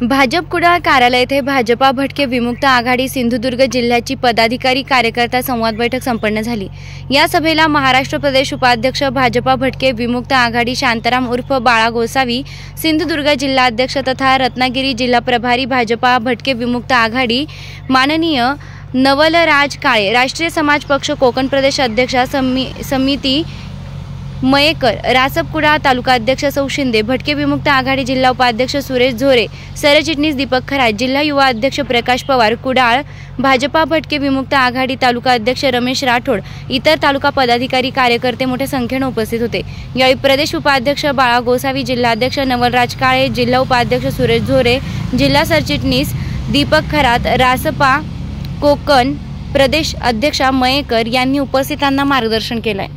भाजप कुडाळ कार्यालय येथे भाजपा भटके विमुक्त आघाडी सिंधुदुर्ग जिल्ह्याची पदाधिकारी कार्यकर्ता संवाद बैठक संपन्न झाली। या सभेला महाराष्ट्र प्रदेश उपाध्यक्ष भाजपा भटके विमुक्त आघाडी शांताराम उर्फ बाळा गोसावी, सिंधुदुर्ग जिल्हाध्यक्ष तथा रत्नागिरी जिल्हा प्रभारी भाजपा भटके विमुक्त आघाडी माननीय नवलराज काळे, राष्ट्रीय समाज पक्ष कोकण प्रदेश अध्यक्ष समिती मयेकर, रासप कुडाळ तालुका अध्यक्ष सौ शिंदे, भटके विमुक्त आघाडी जिल्हा उपाध्यक्ष सुरेश झोरे, सरचिटणीस दीपक खरात, जिल्हा युवा अध्यक्ष प्रकाश पवार, कुडाळ भाजपा भटके विमुक्त आघाडी तालुका अध्यक्ष रमेश राठोड, इतर तालुका पदाधिकारी कार्यकर्ते मोठ्या संख्येने उपस्थित होते। यावेळी प्रदेश उपाध्यक्ष बाळा गोसावी, जिल्हाध्यक्ष नवलराज काळे, जिल्हा उपाध्यक्ष सुरेश झोरे, जिल्हा सरचिटणीस दीपक खरात, रासपा कोकण प्रदेश अध्यक्षा मयेकर यांनी उपस्थितांना मार्गदर्शन केले।